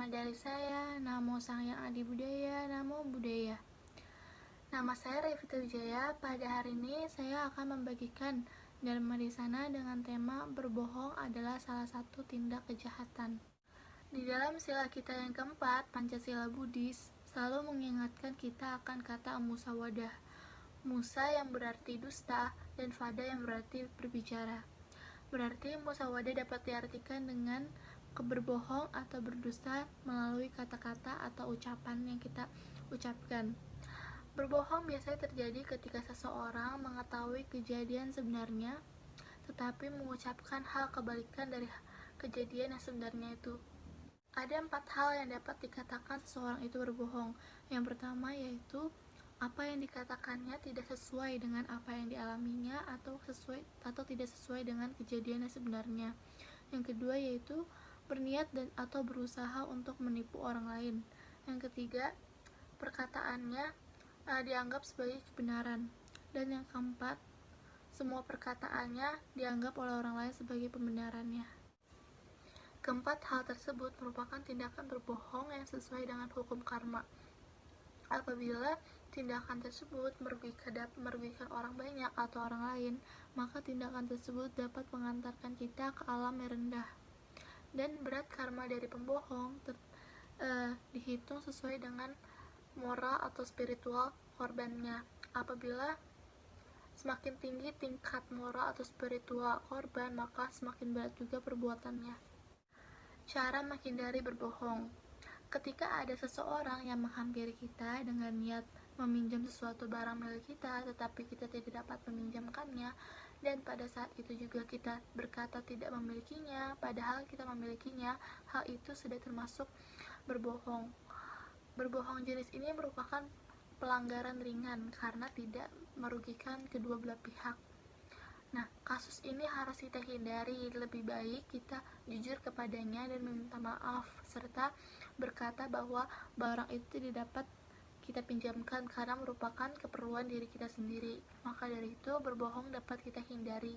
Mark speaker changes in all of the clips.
Speaker 1: Nama dari saya, Namo Sang Yang Adi Budaya, Namo Buddhaya. Nama saya Revita Wijaya. Pada hari ini saya akan membagikan Dharma di sana dengan tema berbohong adalah salah satu tindak kejahatan. Di dalam sila kita yang keempat, Pancasila Buddhis, selalu mengingatkan kita akan kata musawadah. Musa yang berarti dusta dan vada yang berarti berbicara. Berarti musawadah dapat diartikan dengan berbohong atau berdusta melalui kata-kata atau ucapan yang kita ucapkan. Berbohong biasanya terjadi ketika seseorang mengetahui kejadian sebenarnya, tetapi mengucapkan hal kebalikan dari kejadian yang sebenarnya itu. Ada 4 hal yang dapat dikatakan seseorang itu berbohong. Yang pertama yaitu apa yang dikatakannya tidak sesuai dengan apa yang dialaminya atau tidak sesuai dengan kejadian yang sebenarnya. Yang kedua yaitu berniat dan atau berusaha untuk menipu orang lain. Yang ketiga, perkataannya dianggap sebagai kebenaran. Dan yang keempat, semua perkataannya dianggap oleh orang lain sebagai pembenarannya. Keempat hal tersebut merupakan tindakan berbohong yang sesuai dengan hukum karma. Apabila tindakan tersebut merugikan orang banyak atau orang lain, maka tindakan tersebut dapat mengantarkan kita ke alam yang rendah. Dan berat karma dari pembohong dihitung sesuai dengan moral atau spiritual korbannya. Apabila semakin tinggi tingkat moral atau spiritual korban, maka semakin berat juga perbuatannya. Cara menghindari berbohong. Ketika ada seseorang yang menghampiri kita dengan niat meminjam sesuatu barang milik kita, tetapi kita tidak dapat meminjamkannya, dan pada saat itu juga kita berkata tidak memilikinya, padahal kita memilikinya, hal itu sudah termasuk berbohong. Berbohong jenis ini merupakan pelanggaran ringan karena tidak merugikan kedua belah pihak. Nah, kasus ini harus kita hindari. Lebih baik kita jujur kepadanya dan meminta maaf, serta berkata bahwa barang itu tidak dapat kita pinjamkan karena merupakan keperluan diri kita sendiri. Maka dari itu, berbohong dapat kita hindari.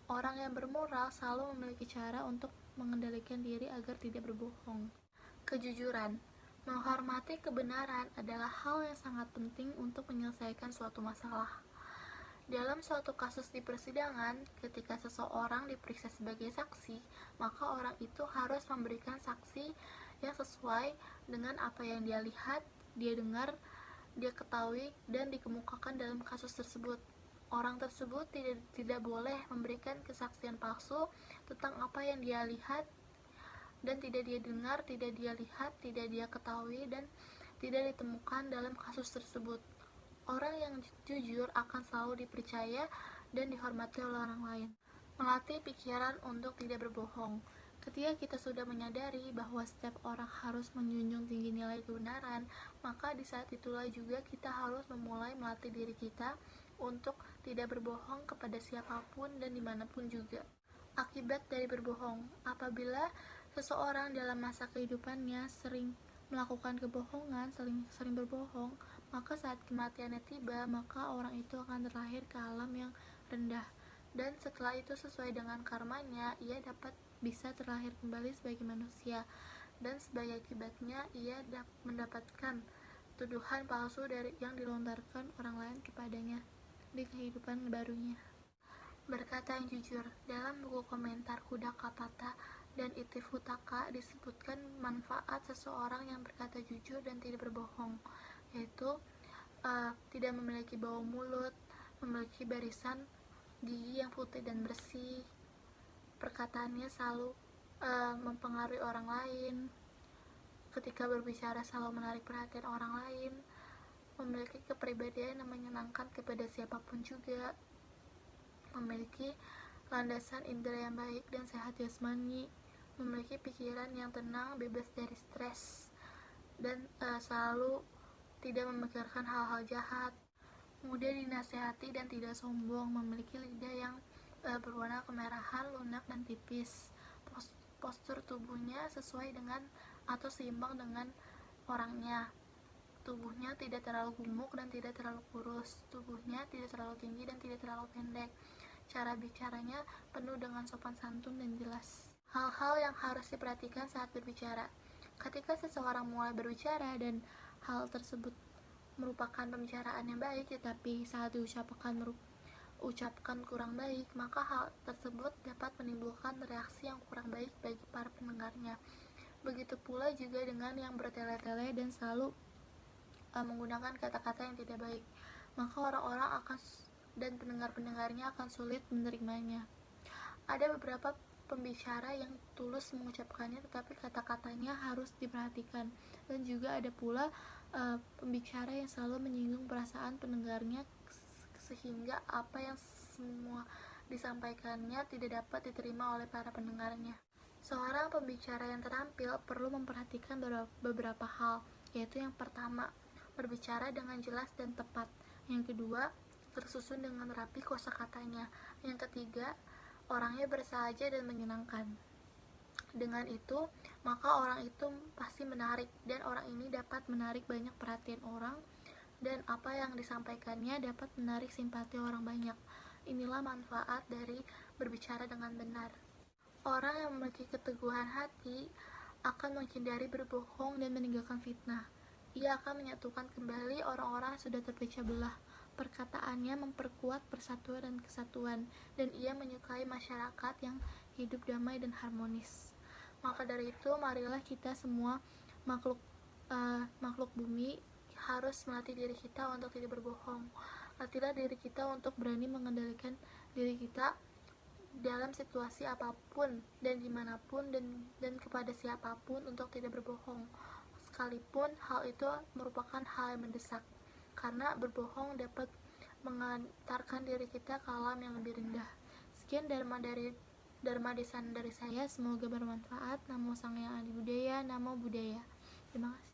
Speaker 1: Orang yang bermoral selalu memiliki cara untuk mengendalikan diri agar tidak berbohong. Kejujuran. Menghormati kebenaran adalah hal yang sangat penting untuk menyelesaikan suatu masalah. Dalam suatu kasus di persidangan, ketika seseorang diperiksa sebagai saksi, maka orang itu harus memberikan saksi yang sesuai dengan apa yang dia lihat, dia dengar, dia ketahui, dan dikemukakan dalam kasus tersebut. Orang tersebut tidak boleh memberikan kesaksian palsu tentang apa yang dia lihat dan tidak dia dengar, tidak dia lihat, tidak dia ketahui, dan tidak ditemukan dalam kasus tersebut. Orang yang jujur akan selalu dipercaya dan dihormati oleh orang lain. Melatih pikiran untuk tidak berbohong. Ketika kita sudah menyadari bahwa setiap orang harus menjunjung tinggi nilai kebenaran, maka di saat itulah juga kita harus memulai melatih diri kita untuk tidak berbohong kepada siapapun dan dimanapun juga. Akibat dari berbohong. Apabila seseorang dalam masa kehidupannya sering melakukan kebohongan, sering berbohong, maka saat kematiannya tiba, maka orang itu akan terlahir ke alam yang rendah. Dan setelah itu sesuai dengan karmanya, ia bisa terlahir kembali sebagai manusia. Dan sebagai akibatnya, ia mendapatkan tuduhan palsu yang dilontarkan orang lain kepadanya di kehidupan barunya. Berkata yang jujur. Dalam buku komentar Kuda Kapata dan Itif Hutaka disebutkan manfaat seseorang yang berkata jujur dan tidak berbohong, yaitu tidak memiliki bau mulut, memiliki barisan gigi yang putih dan bersih, perkataannya selalu mempengaruhi orang lain, ketika berbicara selalu menarik perhatian orang lain, memiliki kepribadian yang menyenangkan kepada siapapun juga, memiliki landasan indera yang baik dan sehat jasmani, memiliki pikiran yang tenang, bebas dari stres, dan selalu tidak memikirkan hal-hal jahat, mudah dinasehati dan tidak sombong, memiliki lidah yang berwarna kemerahan, lunak, dan tipis, postur tubuhnya sesuai dengan atau seimbang dengan orangnya, tubuhnya tidak terlalu gemuk dan tidak terlalu kurus, tubuhnya tidak terlalu tinggi dan tidak terlalu pendek, cara bicaranya penuh dengan sopan santun dan jelas. Hal-hal yang harus diperhatikan saat berbicara. Ketika seseorang mulai berbicara dan hal tersebut merupakan pembicaraan yang baik, tetapi saat ucapkan kurang baik, maka hal tersebut dapat menimbulkan reaksi yang kurang baik bagi para pendengarnya. Begitu pula juga dengan yang bertele-tele dan selalu menggunakan kata-kata yang tidak baik, maka orang-orang dan pendengar-pendengarnya akan sulit menerimanya. Ada beberapa pembicara yang tulus mengucapkannya, tetapi kata-katanya harus diperhatikan, dan juga ada pula pembicara yang selalu menyinggung perasaan pendengarnya sehingga apa yang semua disampaikannya tidak dapat diterima oleh para pendengarnya. Seorang pembicara yang terampil perlu memperhatikan beberapa hal, yaitu yang pertama, berbicara dengan jelas dan tepat. Yang kedua, tersusun dengan rapi kosakatanya. Yang ketiga, orangnya bersahaja dan menyenangkan. Dengan itu, maka orang itu pasti menarik, dan orang ini dapat menarik banyak perhatian orang, dan apa yang disampaikannya dapat menarik simpati orang banyak. Inilah manfaat dari berbicara dengan benar. Orang yang memiliki keteguhan hati akan menghindari berbohong dan meninggalkan fitnah. Ia akan menyatukan kembali orang-orang yang sudah terpecah belah. Perkataannya memperkuat persatuan dan kesatuan, dan ia menyukai masyarakat yang hidup damai dan harmonis. Maka dari itu, marilah kita semua makhluk bumi harus melatih diri kita untuk tidak berbohong. Latihlah diri kita untuk berani mengendalikan diri kita dalam situasi apapun dan dimanapun dan kepada siapapun untuk tidak berbohong, sekalipun hal itu merupakan hal yang mendesak, karena berbohong dapat mengantarkan diri kita ke alam yang lebih rendah. Sekian Dharma Desan dari saya, semoga bermanfaat. Namo Sang Hyang Adi Budaya, Namo Buddhaya. Terima kasih.